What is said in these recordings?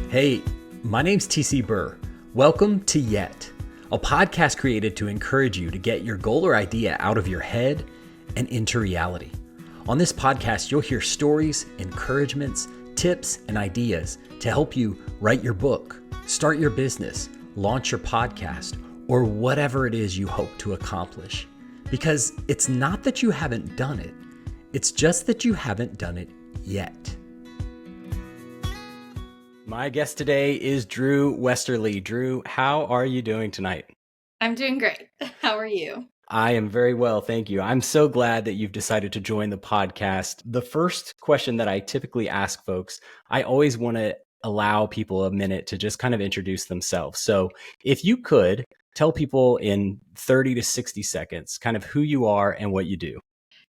Hey, my name's TC Burr. Welcome to Yet, a podcast created to encourage you to get your goal or idea out of your head and into reality. On this podcast, you'll hear stories, encouragements, tips, and ideas to help you write your book, start your business, launch your podcast, or whatever it is you hope to accomplish. Because it's not that you haven't done it, it's just that you haven't done it yet. My guest today is Drew Westerly. Drew, how are you doing tonight? I'm doing great. How are you? I am very well, thank you. I'm so glad that you've decided to join the podcast. The first question that I typically ask folks, I always want to allow people a minute to just kind of introduce themselves. So if you could tell people in 30 to 60 seconds kind of who you are and what you do.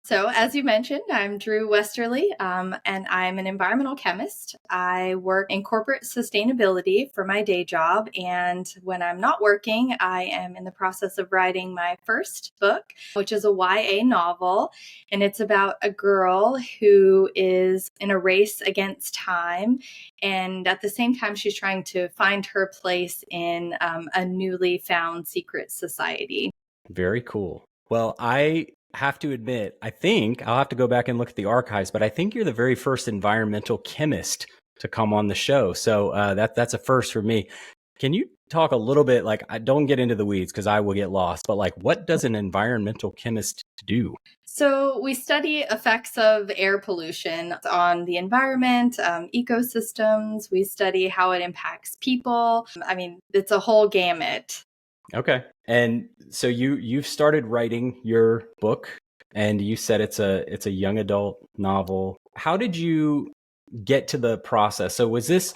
So, as you mentioned, I'm Drew Westerly, and I'm an environmental chemist. I work in corporate sustainability for my day job. And when I'm not working, I am in the process of writing my first book, which is a YA novel. And it's about a girl who is in a race against time. And at the same time, she's trying to find her place in a newly found secret society. Very cool. Well, I have to admit, I think I'll have to go back and look at the archives, but I think you're the very first environmental chemist to come on the show. So that's a first for me. Can you talk a little bit, like, I don't get into the weeds because I will get lost, but like, what does an environmental chemist do? So we study effects of air pollution on the environment, ecosystems. We study how it impacts people. I mean, it's a whole gamut. Okay. And so you've started writing your book, and you said it's a young adult novel. How did you get to the process? So was this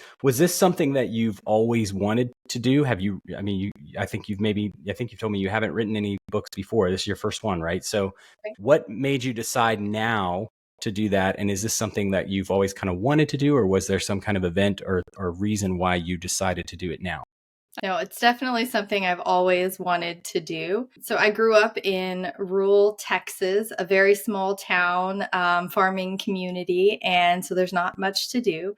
something that you've always wanted to do? Have you, I think you've told me you haven't written any books before. This is your first one, right? So what made you decide now to do that? And is this something that you've always kind of wanted to do, or was there some kind of event or reason why you decided to do it now? No, it's definitely something I've always wanted to do. So I grew up in rural Texas, a very small town, farming community. And so there's not much to do.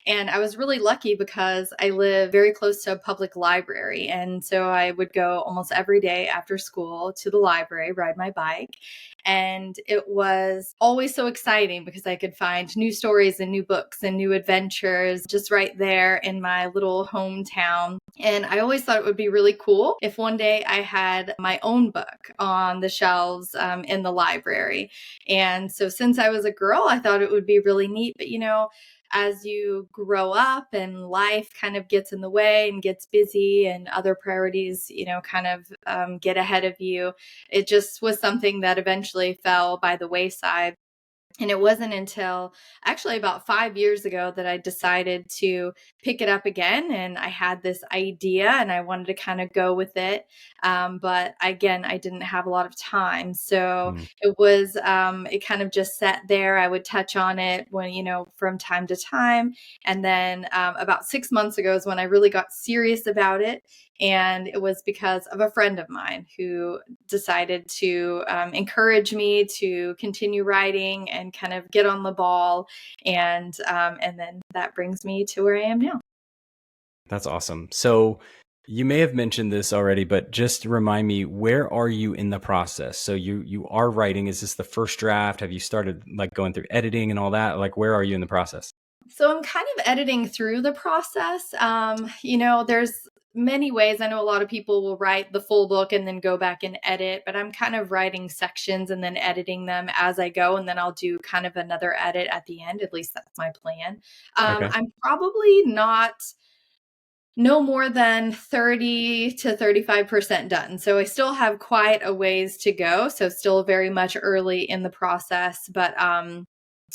And I was really lucky because I live very close to a public library. And so I would go almost every day after school to the library, ride my bike. And it was always so exciting because I could find new stories and new books and new adventures just right there in my little hometown. And I always thought it would be really cool if one day I had my own book on the shelves in the library. And so since I was a girl, I thought it would be really neat. But, as you grow up and life kind of gets in the way and gets busy and other priorities, kind of get ahead of you, it just was something that eventually fell by the wayside. And it wasn't until actually about 5 years ago that I decided to pick it up again. And I had this idea and I wanted to kind of go with it. But again, I didn't have a lot of time. So it was, it kind of just sat there. I would touch on it from time to time. And then about 6 months ago is when I really got serious about it. And it was because of a friend of mine who decided to encourage me to continue writing and kind of get on the ball. And then that brings me to where I am now. That's awesome. So you may have mentioned this already, but just remind me, where are you in the process? So you are writing. Is this the first draft? Have you started like going through editing and all that? Like, where are you in the process? So I'm kind of editing through the process. There's many ways. I know a lot of people will write the full book and then go back and edit, but I'm kind of writing sections and then editing them as I go. And then I'll do kind of another edit at the end. At least that's my plan. Okay. I'm probably not no more than 30 to 35% done. So I still have quite a ways to go. So still very much early in the process, but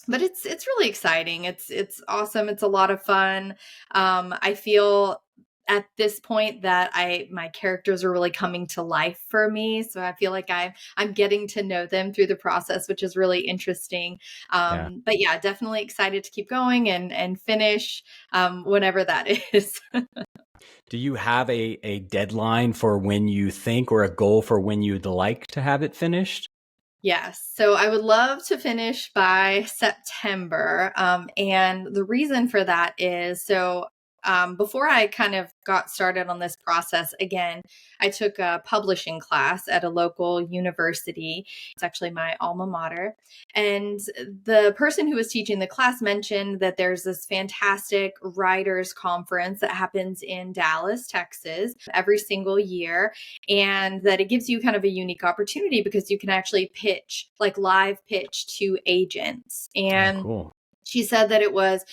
it's really exciting. It's awesome. It's a lot of fun. I feel at this point that my characters are really coming to life for me. So I feel like I'm getting to know them through the process, which is really interesting. But yeah, definitely excited to keep going and finish whenever that is. Do you have a deadline for when you think, or a goal for when you'd like to have it finished? Yes. So I would love to finish by September. And the reason for that is, so before I kind of got started on this process, again, I took a publishing class at a local university. It's actually my alma mater. And the person who was teaching the class mentioned that there's this fantastic writers conference that happens in Dallas, Texas, every single year. And that it gives you kind of a unique opportunity because you can actually pitch, like live pitch to agents. Oh, And cool. she said that it was,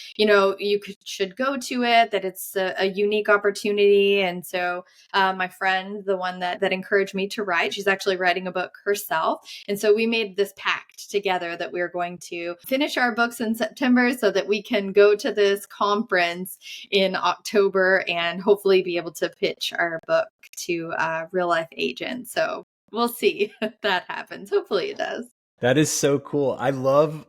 should go to it, that it's a unique opportunity. And so my friend, the one that encouraged me to write, she's actually writing a book herself. And so we made this pact together that we are going to finish our books in September so that we can go to this conference in October and hopefully be able to pitch our book to real life agents. So we'll see if that happens. Hopefully it does. That is so cool. I love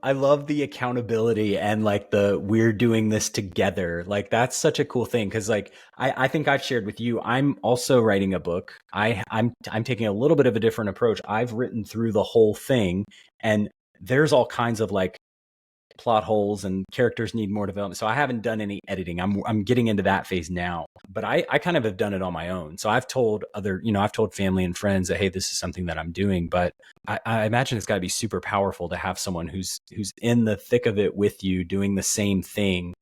the accountability and like the we're doing this together. Like that's such a cool thing. Cause like I think I've shared with you, I'm also writing a book. I'm taking a little bit of a different approach. I've written through the whole thing and there's all kinds of like plot holes and characters need more development. So I haven't done any editing. I'm getting into that phase now, but I kind of have done it on my own. So I've told I've told family and friends that, hey, this is something that I'm doing, but I imagine it's gotta be super powerful to have someone who's in the thick of it with you doing the same thing,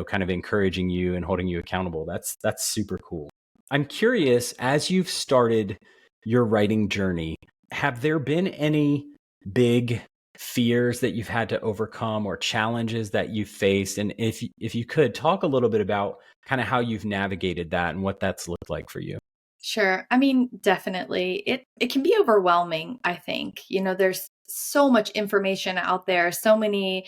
kind of encouraging you and holding you accountable. That's super cool. I'm curious, as you've started your writing journey, have there been any big fears that you've had to overcome or challenges that you've faced? And if you could talk a little bit about kind of how you've navigated that and what that's looked like for you. Sure. I mean, definitely. It can be overwhelming, I think. There's so much information out there, so many,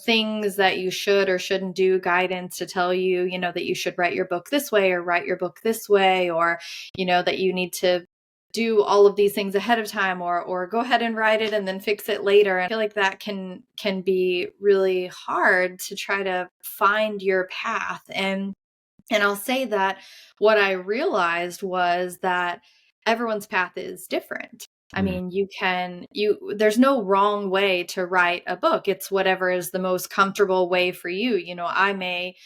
things that you should or shouldn't do, guidance to tell you, that you should write your book this way or write your book this way, or, that you need to do all of these things ahead of time or go ahead and write it and then fix it later. I feel like that can be really hard to try to find your path. And I'll say that what I realized was that everyone's path is different. I Mm, mean, there's no wrong way to write a book. It's whatever is the most comfortable way for you. I may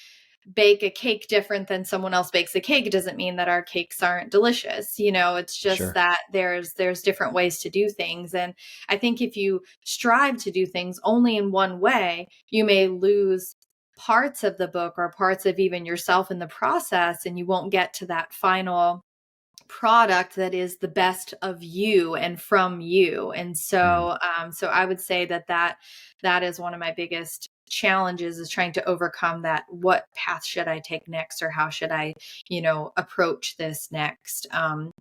bake a cake different than someone else bakes a cake. It doesn't mean that our cakes aren't delicious. It's just sure. that there's different ways to do things. And I think if you strive to do things only in one way, you may lose parts of the book or parts of even yourself in the process, and you won't get to that final product that is the best of you and from you. And Mm, so I would say that is one of my biggest challenges, is trying to overcome that. What path should I take next, or how should I approach this next? And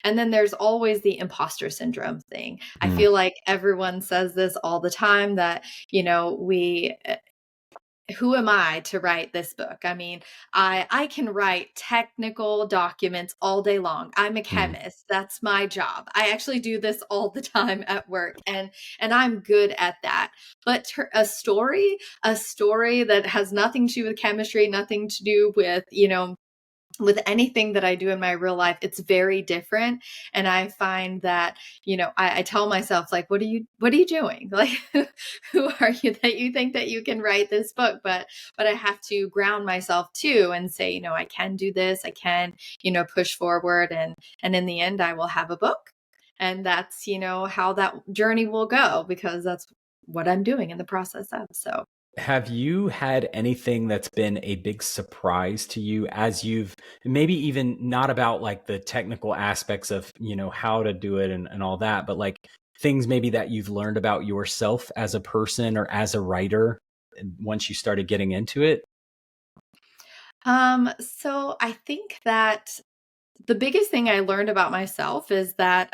then there's always the imposter syndrome thing. I mm. feel like everyone says this all the time, that we who am I to write this book? I mean, I can write technical documents all day long. I'm a Mm. chemist. That's my job. I actually do this all the time at work, and I'm good at that. But a story that has nothing to do with chemistry, nothing to do with anything that I do in my real life, it's very different. And I find that, I tell myself, like, what are you doing? Like, who are you that you think that you can write this book? But I have to ground myself too and say, I can do this. I can, push forward, and in the end, I will have a book. And that's, how that journey will go, because that's what I'm doing in the process of. So. Have you had anything that's been a big surprise to you as you've maybe even not about like the technical aspects of, how to do it and all that, but like things maybe that you've learned about yourself as a person or as a writer once you started getting into it? So I think that the biggest thing I learned about myself is that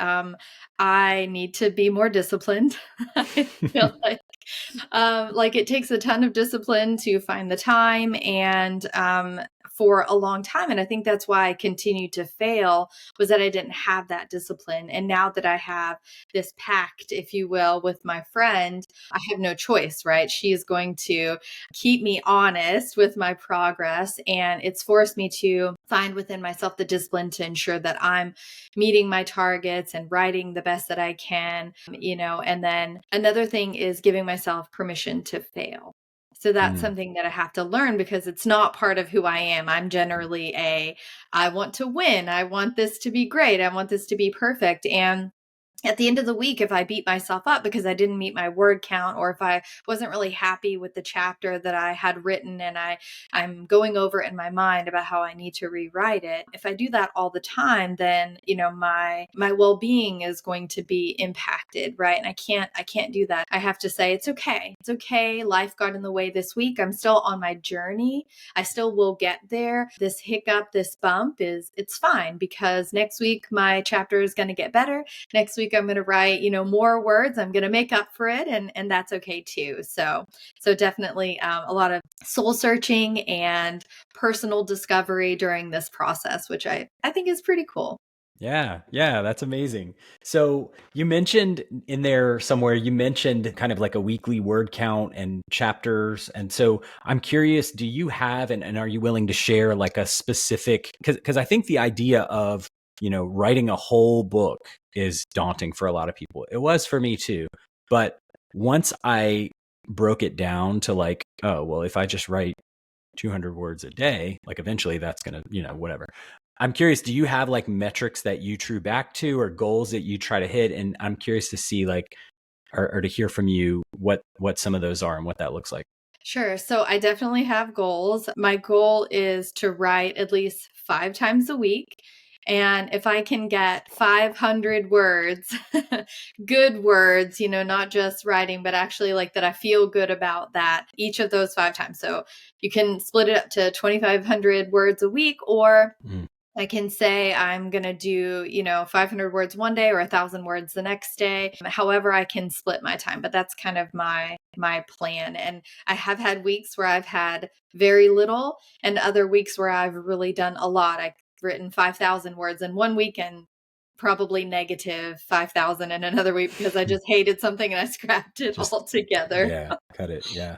I need to be more disciplined. I feel like it takes a ton of discipline to find the time, and for a long time. And I think that's why I continued to fail, was that I didn't have that discipline. And now that I have this pact, if you will, with my friend, I have no choice, right? She is going to keep me honest with my progress. And it's forced me to find within myself the discipline to ensure that I'm meeting my targets and writing the best that I can, and then another thing is giving myself permission to fail. So that's Mm. something that I have to learn because it's not part of who I am. I'm generally I want to win. I want this to be great. I want this to be perfect. And at the end of the week, if I beat myself up because I didn't meet my word count, or if I wasn't really happy with the chapter that I had written and I'm going over it in my mind about how I need to rewrite it, if I do that all the time, then my well-being is going to be impacted, right? And I can't do that. I have to say it's okay. It's okay. Life got in the way this week. I'm still on my journey. I still will get there. This hiccup, this bump it's fine, because next week my chapter is going to get better. Next week I'm going to write, more words. I'm going to make up for it. And that's okay too. So definitely a lot of soul searching and personal discovery during this process, which I think is pretty cool. Yeah, that's amazing. So you mentioned in there somewhere, you mentioned kind of like a weekly word count and chapters. And so I'm curious, do you have, and are you willing to share like a specific, because I think the idea of, writing a whole book is daunting for a lot of people. It was for me too. But once I broke it down to like, oh, well, if I just write 200 words a day, like eventually that's going to, whatever. I'm curious, do you have like metrics that you true back to or goals that you try to hit? And I'm curious to see like, or to hear from you what some of those are and what that looks like. Sure. So I definitely have goals. My goal is to write at least 5 times a week. And if I can get 500 words, good words, not just writing, but actually like that I feel good about that each of those 5 times. So you can split it up to 2,500 words a week, or I can say I'm going to do, 500 words one day or 1,000 words the next day. However, I can split my time, but that's kind of my plan. And I have had weeks where I've had very little and other weeks where I've really done a lot. I've written 5,000 words in one week and probably negative 5,000 in another week because I just hated something and I scrapped it Just, all together. yeah, cut it. Yeah.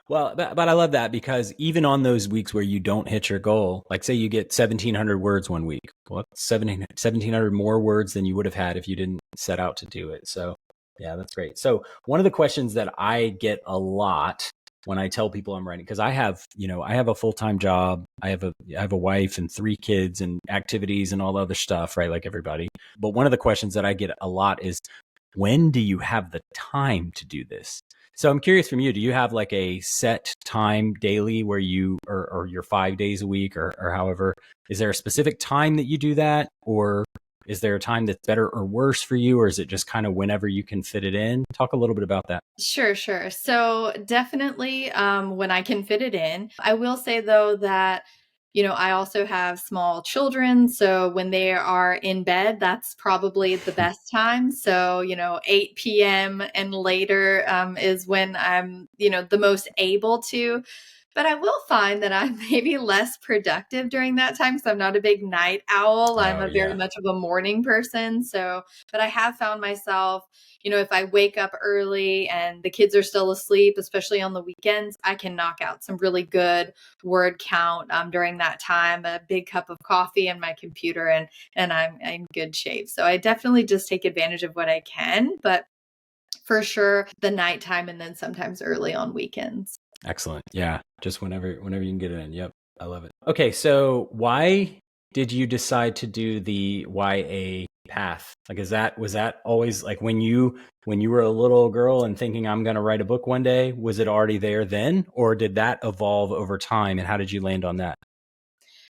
Well, but I love that, because even on those weeks where you don't hit your goal, like say you get 1,700 words one week, well, that's 1,700 more words than you would have had if you didn't set out to do it. So yeah, that's great. So one of the questions that I get a lot when I tell people I'm writing, because I have a full-time job, I have a wife and 3 kids and activities and all the other stuff, right? Like everybody. But one of the questions that I get a lot is, when do you have the time to do this? So I'm curious from you, do you have like a set time daily where you, or your 5 days a week or however, is there a specific time that you do that? Or is there a time that's better or worse for you? Or is it just kind of whenever you can fit it in? Talk a little bit about that. Sure. So definitely when I can fit it in. I will say though that, I also have small children. So when they are in bed, that's probably the best time. So, 8 p.m. and later is when I'm, the most able to. But I will find that I'm maybe less productive during that time because I'm not a big night owl. I'm Oh a very yeah. much of a morning person. So, but I have found myself, if I wake up early and the kids are still asleep, especially on the weekends, I can knock out some really good word count during that time. A big cup of coffee and my computer, and I'm in good shape. So I definitely just take advantage of what I can, but for sure the nighttime and then sometimes early on weekends. Excellent. Yeah. Just whenever you can get it in. Yep. I love it. Okay. So why did you decide to do the YA path? Like, was that always like when you were a little girl and thinking I'm going to write a book one day, was it already there then? Or did that evolve over time? And how did you land on that?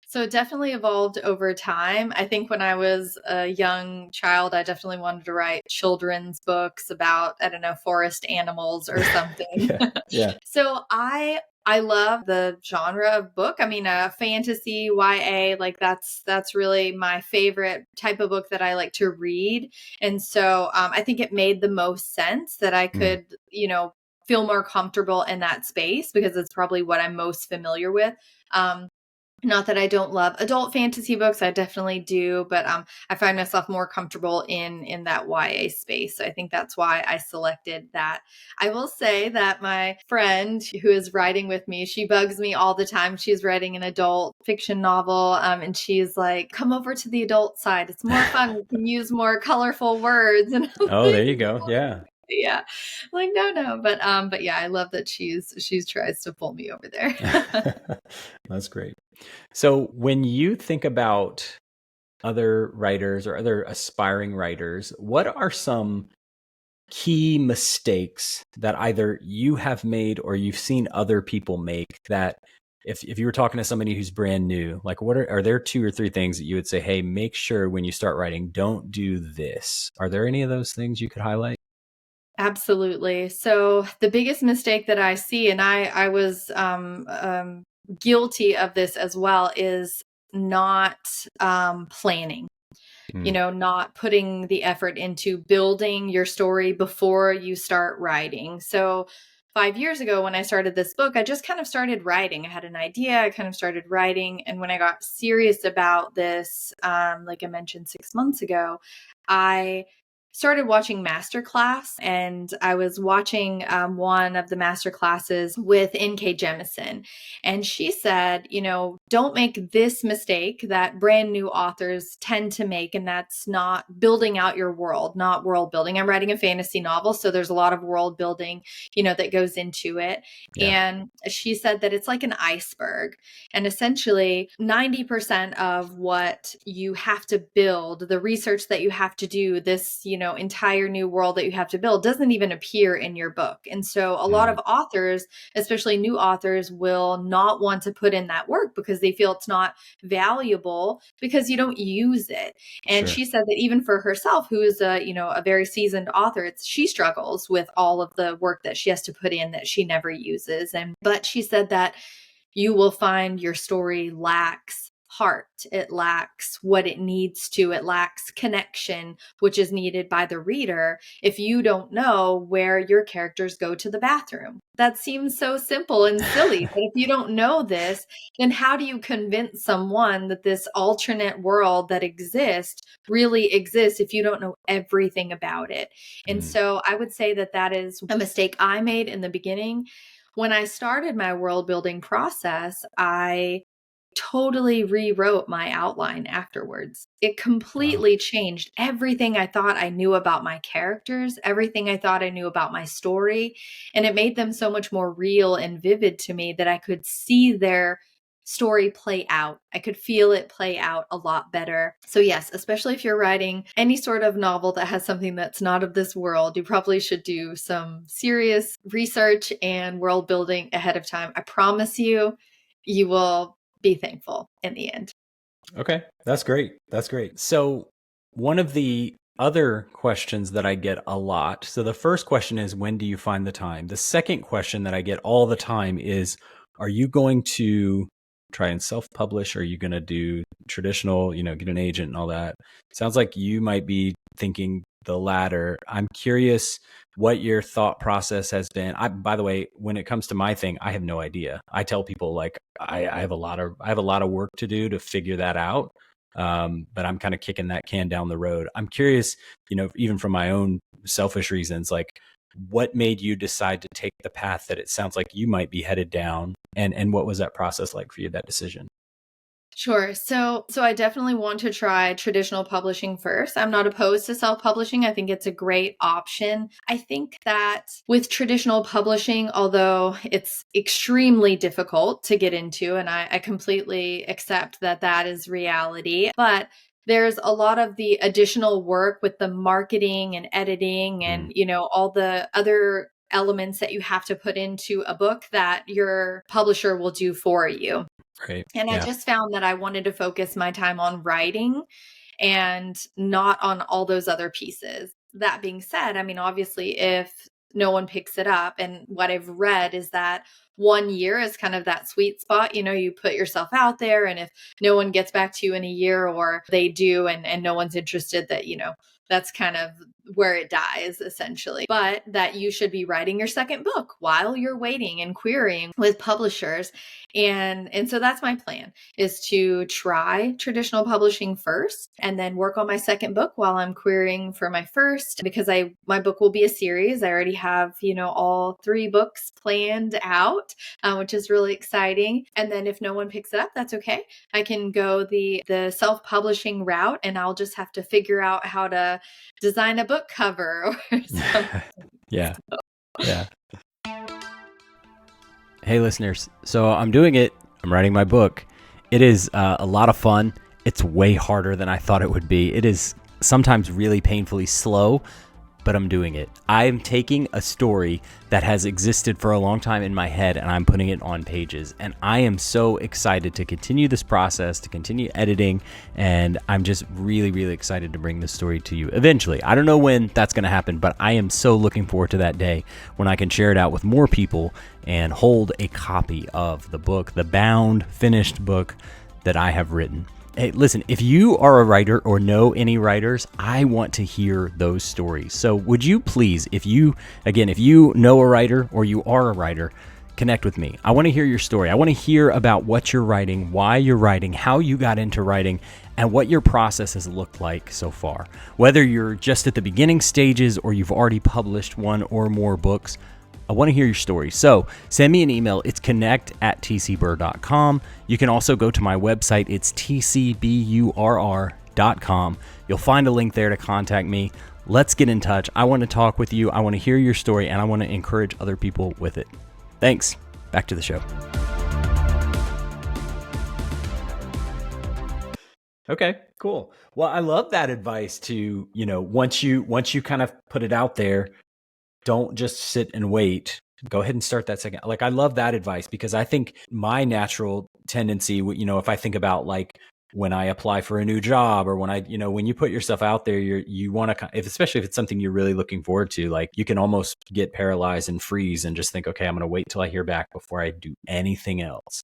So it definitely evolved over time. I think when I was a young child, I definitely wanted to write children's books about, I don't know, forest animals or something. Yeah. Yeah. So I love the genre of book. I mean, fantasy, YA, like that's really my favorite type of book that I like to read. And so I think it made the most sense that I Mm. could, feel more comfortable in that space because it's probably what I'm most familiar with. Not that I don't love adult fantasy books, I definitely do, but I find myself more comfortable in that YA space. So I think that's why I selected that. I will say that my friend who is writing with me, she bugs me all the time. She's writing an adult fiction novel, and she's like, "Come over to the adult side. It's more fun. We can use more colorful words." And I'm Oh, like, there you go. Yeah. Yeah. Like, no. But yeah, I love that she's tries to pull me over there. That's great. So when you think about other writers or other aspiring writers, what are some key mistakes that either you have made or you've seen other people make that if you were talking to somebody who's brand new, like what are there two or three things that you would say, hey, make sure when you start writing, don't do this? Are there any of those things you could highlight? Absolutely. So the biggest mistake that I see, and I was guilty of this as well, is not planning. Mm, Not putting the effort into building your story before you start writing. So 5 years ago, when I started this book, I just kind of started writing. I had an idea, I kind of started writing. And when I got serious about this, like I mentioned 6 months ago, I started watching masterclass, and I was watching one of the master classes with N.K. Jemisin. And she said, don't make this mistake that brand new authors tend to make. And that's not building out your world, not world building. I'm writing a fantasy novel, so there's a lot of world building, that goes into it. yeah, And she said that it's like an iceberg. And essentially, 90% of what you have to build, the research that you have to do, this, entire new world that you have to build, doesn't even appear in your book. And so a lot mm, of authors, especially new authors, will not want to put in that work because they feel it's not valuable because you don't use it. And sure. she said that even for herself, who is a very seasoned author, she struggles with all of the work that she has to put in that she never uses. But she said that you will find your story lacks heart. It lacks what it needs to. It lacks connection, which is needed by the reader if you don't know where your characters go to the bathroom. That seems so simple and silly, but if you don't know this, then how do you convince someone that this alternate world that exists really exists if you don't know everything about it? And Mm, so I would say that that is a mistake I made in the beginning. When I started my world building process, I totally rewrote my outline afterwards. It wow. completely changed everything I thought I knew about my characters, everything I thought I knew about my story, and it made them so much more real and vivid to me that I could see their story play out. I could feel it play out a lot better. So yes, especially if you're writing any sort of novel that has something that's not of this world, you probably should do some serious research and world building ahead of time. I promise you, you will be thankful in the end. Okay, that's great. That's great. So, one of the other questions that I get a lot. So, the first question is, when do you find the time? The second question that I get all the time is, are you going to try and self publish? Are you going to do traditional, get an agent and all that? Sounds like you might be thinking the latter. I'm curious what your thought process has been. By the way, when it comes to my thing, I have no idea. I tell people like I have a lot of work to do to figure that out. But I'm kind of kicking that can down the road. I'm curious, even from my own selfish reasons, like what made you decide to take the path that it sounds like you might be headed down, and what was that process like for you, that decision? Sure. So I definitely want to try traditional publishing first. I'm not opposed to self-publishing. I think it's a great option. I think that with traditional publishing, although it's extremely difficult to get into, and I completely accept that that is reality, but there's a lot of the additional work with the marketing and editing Mm, and, all the other elements that you have to put into a book that your publisher will do for you. right. And I Yeah. just found that I wanted to focus my time on writing and not on all those other pieces. That being said, I mean, obviously, if no one picks it up, and what I've read is that 1 year is kind of that sweet spot. You put yourself out there, and if no one gets back to you in a year, or they do and no one's interested, that, that's kind of where it dies essentially. But that you should be writing your second book while you're waiting and querying with publishers. And so that's my plan, is to try traditional publishing first and then work on my second book while I'm querying for my first, because my book will be a series. I already have, all 3 books planned out, which is really exciting. And then if no one picks it up, that's okay. I can go the self-publishing route, and I'll just have to figure out how to design a book cover or something. Yeah. Yeah. Hey, listeners. So I'm doing it. I'm writing my book. It is a lot of fun. It's way harder than I thought it would be. It is sometimes really painfully slow, but I'm doing it. I'm taking a story that has existed for a long time in my head and I'm putting it on pages. And I am so excited to continue this process, to continue editing. And I'm just really, really excited to bring this story to you eventually. I don't know when that's going to happen, but I am so looking forward to that day when I can share it out with more people and hold a copy of the book, the bound, finished book that I have written. Hey, listen, if you are a writer or know any writers, I want to hear those stories. So would you please, if you know a writer or you are a writer, connect with me. I want to hear your story. I want to hear about what you're writing, why you're writing, how you got into writing, and what your process has looked like so far. Whether you're just at the beginning stages or you've already published one or more books, I want to hear your story. So send me an email. It's connect@tcburr.com. You can also go to my website. It's tcburr.com. You'll find a link there to contact me. Let's get in touch. I want to talk with you. I want to hear your story, and I want to encourage other people with it. Thanks. Back to the show. Okay, cool. Well, I love that advice to, once you kind of put it out there, don't just sit and wait. Go ahead and start that second. Like, I love that advice because I think my natural tendency, if I think about like when I apply for a new job or when when you put yourself out there, you want to, especially if it's something you're really looking forward to, like you can almost get paralyzed and freeze and just think, okay, I'm going to wait till I hear back before I do anything else.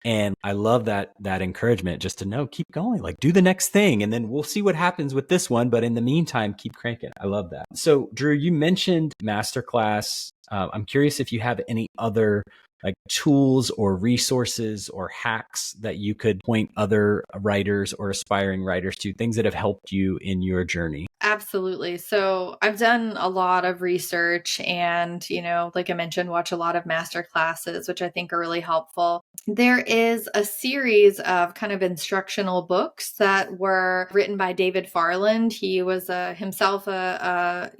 And I love that encouragement just to know, keep going, like do the next thing. And then we'll see what happens with this one. But in the meantime, keep cranking. I love that. So Drew, you mentioned masterclass. I'm curious if you have any other like tools or resources or hacks that you could point other writers or aspiring writers to, things that have helped you in your journey. Absolutely. So I've done a lot of research and, like I mentioned, watch a lot of master classes, which I think are really helpful. There is a series of kind of instructional books that were written by David Farland. He was himself a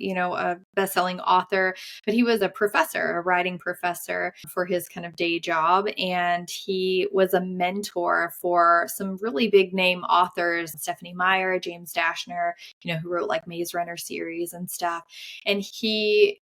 best-selling author, but he was a professor, a writing professor for his kind of day job. And he was a mentor for some really big name authors, Stephanie Meyer, James Dashner, who wrote like Maze Runner series and stuff. And he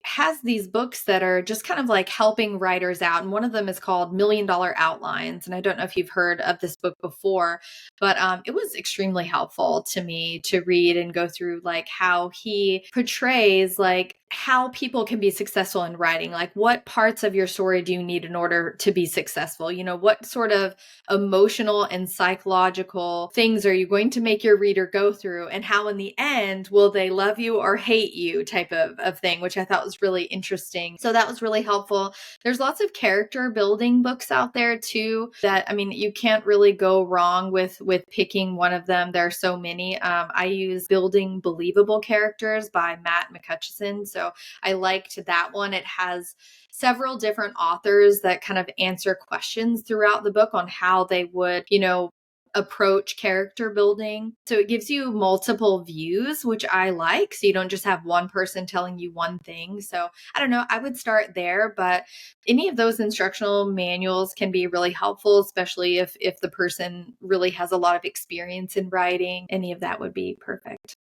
has these books that are just kind of like helping writers out. And one of them is called $1 Million Outlines. And I don't know if you've heard of this book before, but it was extremely helpful to me to read and go through like how he portrays like how people can be successful in writing. Like what parts of your story do you need in order to be successful? What sort of emotional and psychological things are you going to make your reader go through? And how in the end, will they love you or hate you type of thing, which I thought was really interesting. So that was really helpful. There's lots of character building books out there too that, you can't really go wrong with picking one of them. There are so many. I use Building Believable Characters by Matt McCutcheon. So I liked that one. It has several different authors that kind of answer questions throughout the book on how they would, approach character building. So it gives you multiple views, which I like. So you don't just have one person telling you one thing. So I don't know, I would start there, but any of those instructional manuals can be really helpful, especially if the person really has a lot of experience in writing. Any of that would be perfect.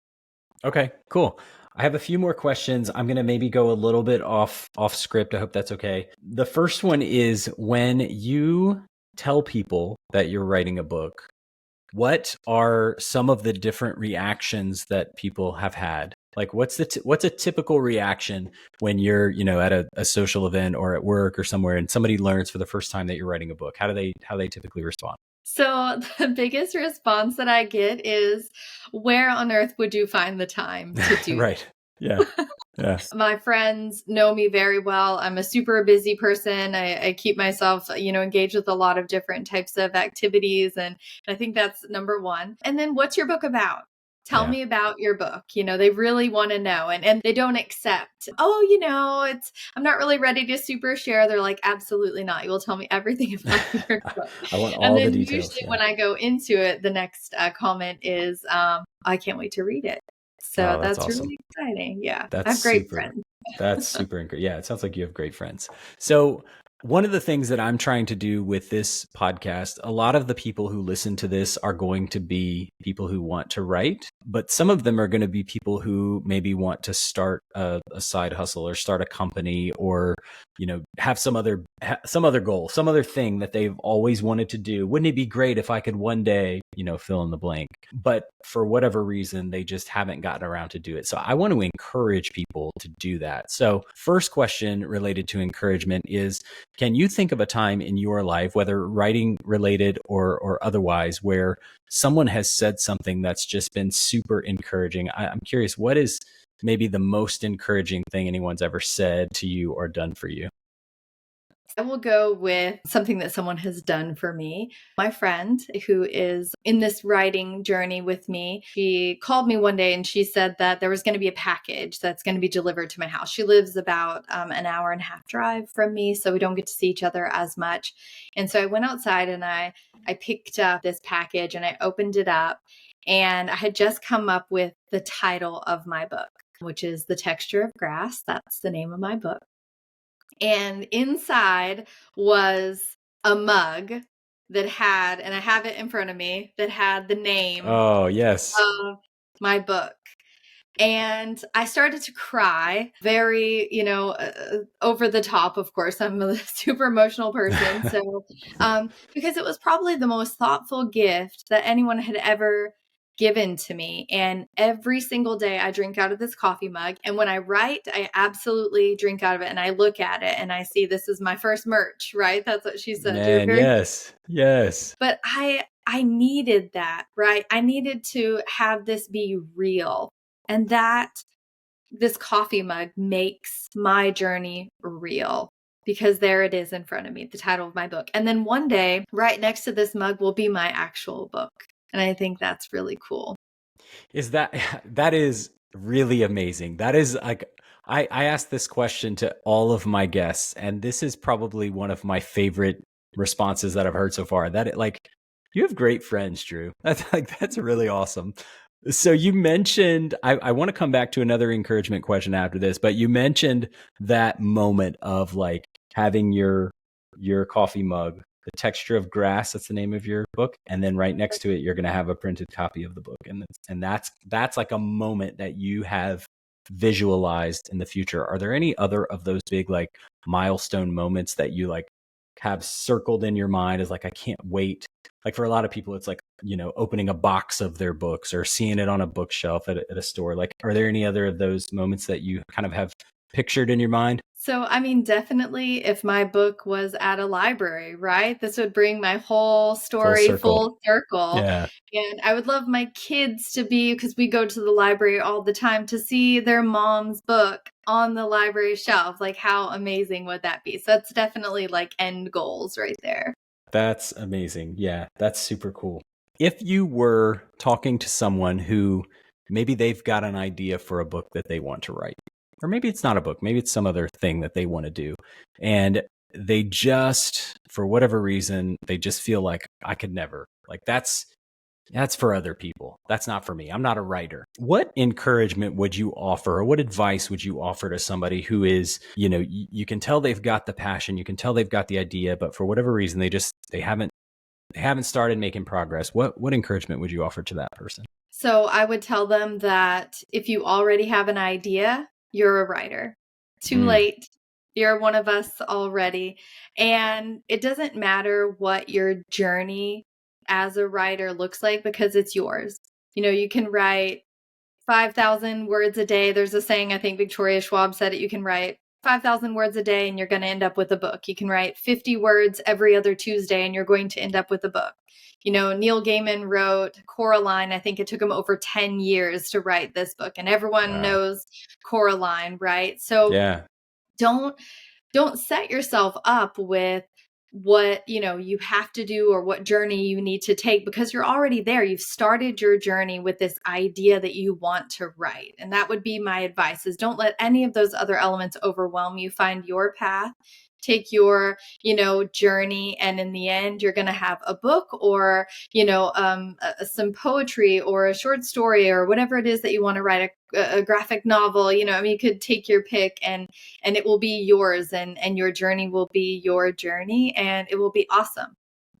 Okay, cool. I have a few more questions. I'm going to maybe go a little bit off script. I hope that's okay. The first one is, when you tell people that you're writing a book, what are some of the different reactions that people have had? Like what's a typical reaction when you're, at a social event or at work or somewhere and somebody learns for the first time that you're writing a book? How do they typically respond? So the biggest response that I get is, where on earth would you find the time to do Right. Yeah. Yeah. My friends know me very well. I'm a super busy person. I keep myself, engaged with a lot of different types of activities. And I think that's number one. And then, what's your book about? Tell me about your book. They really want to know. And they don't accept, I'm not really ready to super share. They're like, absolutely not. You will tell me everything about your book. I want all and then the details. Usually when I go into it, the next comment is, I can't wait to read it. So that's awesome. really exciting. Yeah. That's I have great super. friends. That's super encouraging. Yeah, it sounds like you have great friends. So, one of the things that I'm trying to do with this podcast, a lot of the people who listen to this are going to be people who want to write, but some of them are going to be people who maybe want to start a side hustle or start a company, or have some other goal, some other thing that they've always wanted to do. Wouldn't it be great if I could one day, fill in the blank? But for whatever reason, they just haven't gotten around to do it. So I want to encourage people to do that. So first question related to encouragement is, can you think of a time in your life, whether writing related or otherwise, where someone has said something that's just been super encouraging? I'm curious, what is maybe the most encouraging thing anyone's ever said to you or done for you? I will go with something that someone has done for me. My friend, who is in this writing journey with me, she called me one day and she said that there was going to be a package that's going to be delivered to my house. She lives about an hour and a half drive from me, so we don't get to see each other as much. And so I went outside and I picked up this package and I opened it up, and I had just come up with the title of my book, which is The Texture of Grass. That's the name of my book. And inside was a mug that had, and I have it in front of me, that had the name Oh, yes. of my book. And I started to cry, very, over the top, of course. I'm a super emotional person. So, because it was probably the most thoughtful gift that anyone had ever given to me. And every single day I drink out of this coffee mug. And when I write, I absolutely drink out of it. And I look at it and I see this is my first merch, right? That's what she said. You're Man, very, yes. Yes. but I needed that, right? I needed to have this be real. And that this coffee mug makes my journey real, because there it is in front of me, the title of my book. And then one day, right next to this mug will be my actual book. And I think that's really cool. That is really amazing. That is like, I asked this question to all of my guests, and this is probably one of my favorite responses that I've heard so far. That you have great friends, Drew. That's really awesome. So you mentioned, I want to come back to another encouragement question after this, but you mentioned that moment of like having your coffee mug, The Texture of Grass, that's the name of your book, and then right next to it you're going to have a printed copy of the book, and that's like a moment that you have visualized in the future. Are there any other of those big like milestone moments that you like have circled in your mind as like, I can't wait? Like for a lot of people, it's like, opening a box of their books or seeing it on a bookshelf at a store. Like, are there any other of those moments that you kind of have pictured in your mind? So, I mean, definitely if my book was at a library, right? This would bring my whole Full story circle. full circle. Yeah. And I would love my kids to be, because we go to the library all the time, to see their mom's book on the library shelf. Like, how amazing would that be? So that's definitely like end goals right there. That's amazing. Yeah, that's super cool. If you were talking to someone who maybe they've got an idea for a book that they want to write, or maybe it's not a book, maybe it's some other thing that they want to do, and they just, for whatever reason, they just feel like, I could never, like that's for other people. That's not for me. I'm not a writer. What encouragement would you offer, or what advice would you offer to somebody who is, you can tell they've got the passion, you can tell they've got the idea, but for whatever reason, they haven't started making progress. What encouragement would you offer to that person? So I would tell them that if you already have an idea, you're a writer. Too late. You're one of us already. And it doesn't matter what your journey as a writer looks like, because it's yours. You can write 5,000 words a day. There's a saying, I think Victoria Schwab said it, you can write 5,000 words a day and you're going to end up with a book. You can write 50 words every other Tuesday and you're going to end up with a book. Neil Gaiman wrote Coraline. I think it took him over 10 years to write this book, and everyone knows Coraline, right? So Yeah. don't set yourself up with what you have to do or what journey you need to take, because you're already there. You've started your journey with this idea that you want to write. And that would be my advice, is don't let any of those other elements overwhelm you. Find your path, take your, journey, and in the end, you're going to have a book or, some poetry or a short story or whatever it is that you want to write, a graphic novel, you could take your pick and it will be yours, and your journey will be your journey, and it will be awesome.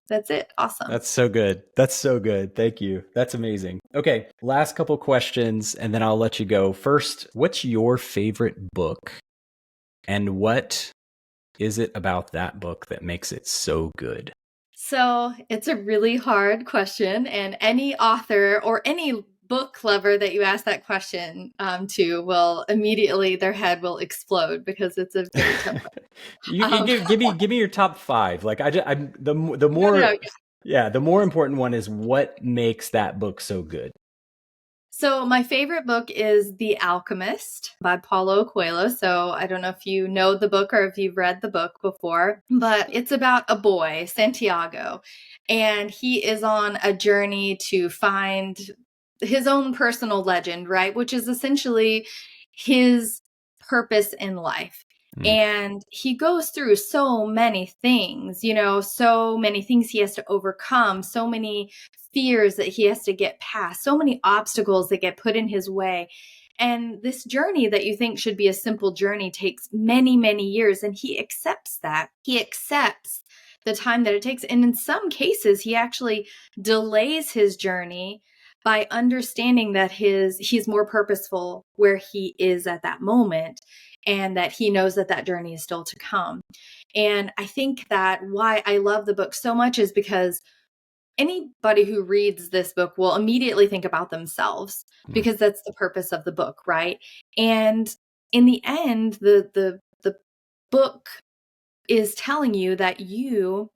That's it. Awesome. That's so good. That's so good. Thank you. That's amazing. Okay. Last couple questions and then I'll let you go. First, what's your favorite book and what is it about that book that makes it so good? So it's a really hard question, and any author or any book lover that you ask that question to will immediately, their head will explode because it's a very tough one. You give me your top 5. Like I'm the more No. the more important one is what makes that book so good. So my favorite book is The Alchemist by Paulo Coelho. So I don't know if you know the book or if you've read the book before, but it's about a boy, Santiago, and he is on a journey to find his own personal legend, right? Which is essentially his purpose in life. And he goes through so many things, so many things he has to overcome, so many fears that he has to get past, so many obstacles that get put in his way. And this journey that you think should be a simple journey takes many, many years. And he accepts that. He accepts the time that it takes. And in some cases, he actually delays his journey by understanding that he's more purposeful where he is at that moment, and that he knows that journey is still to come. And I think that why I love the book so much is because anybody who reads this book will immediately think about themselves, because that's the purpose of the book, right? And in the end, the book is telling you that you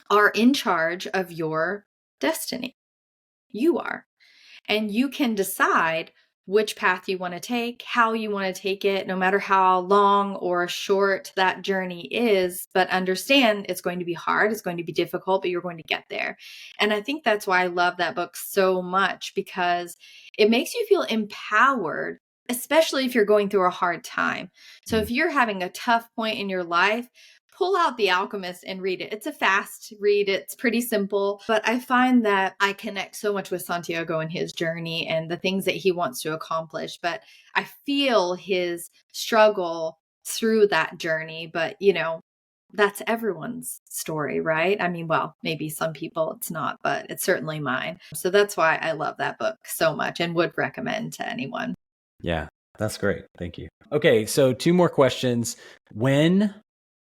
are in charge of your destiny. You are. And you can decide which path you want to take, how you want to take it, no matter how long or short that journey is. But understand it's going to be hard, it's going to be difficult, but you're going to get there. And I think that's why I love that book so much, because it makes you feel empowered, especially if you're going through a hard time. So if you're having a tough point in your life, pull out The Alchemist and read it. It's a fast read. It's pretty simple, but I find that I connect so much with Santiago and his journey and the things that he wants to accomplish. But I feel his struggle through that journey. But, that's everyone's story, right? I mean, well, maybe some people it's not, but it's certainly mine. So that's why I love that book so much and would recommend to anyone. Yeah, that's great. Thank you. Okay, so 2 more questions. When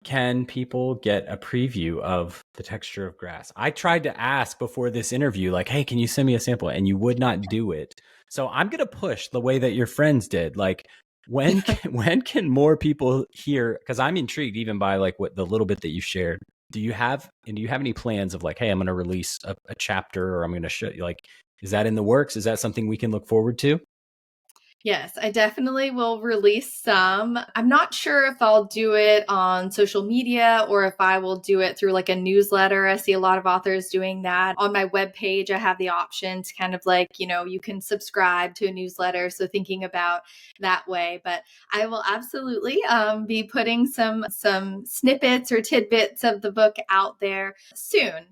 can people get a preview of The Texture of Grass? I tried to ask before this interview, like, hey, can you send me a sample? And you would not do it. So I'm going to push the way that your friends did. Like, when can more people hear? Because I'm intrigued even by like what the little bit that you shared. Do you have any plans of like, hey, I'm going to release a chapter, or I'm going to show you, like, is that in the works? Is that something we can look forward to? Yes, I definitely will release some. I'm not sure if I'll do it on social media or if I will do it through like a newsletter. I see a lot of authors doing that. On my webpage, I have the option to kind of like, you can subscribe to a newsletter. So thinking about that way, but I will absolutely be putting some snippets or tidbits of the book out there soon,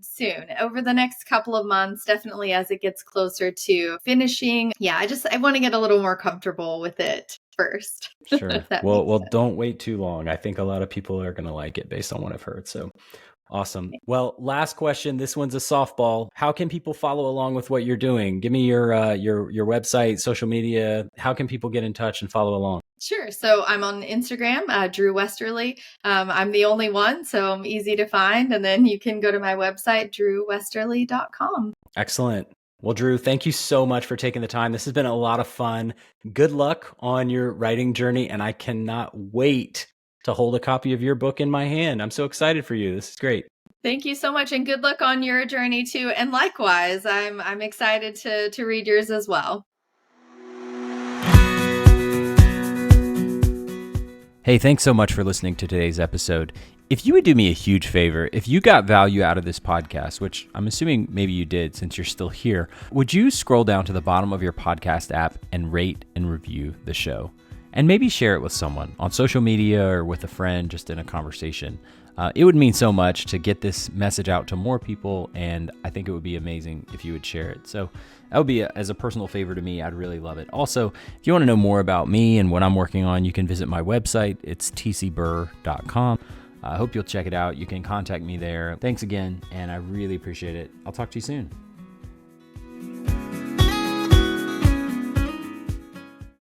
over the next couple of months, definitely as it gets closer to finishing. Yeah, I want to get a little more comfortable with it first. Sure. Well, don't wait too long. I think a lot of people are going to like it based on what I've heard. So awesome. Well, last question. This one's a softball. How can people follow along with what you're doing? Give me your website, social media. How can people get in touch and follow along? Sure. So I'm on Instagram, Drew Westerly. I'm the only one, so I'm easy to find. And then you can go to my website, drewwesterly.com. Excellent. Well, Drew, thank you so much for taking the time. This has been a lot of fun. Good luck on your writing journey, and I cannot wait to hold a copy of your book in my hand. I'm so excited for you. This is great. Thank you so much, and good luck on your journey too. And likewise, I'm excited to read yours as well. Hey, thanks so much for listening to today's episode. If you would do me a huge favor, if you got value out of this podcast, which I'm assuming maybe you did since you're still here, would you scroll down to the bottom of your podcast app and rate and review the show? and maybe share it with someone on social media or with a friend, just in a conversation. It would mean so much to get this message out to more people, and I think it would be amazing if you would share it. So that would be, as a personal favor to me, I'd really love it. Also, if you want to know more about me and what I'm working on, you can visit my website. It's tcburr.com. I hope you'll check it out. You can contact me there. Thanks again, and I really appreciate it. I'll talk to you soon.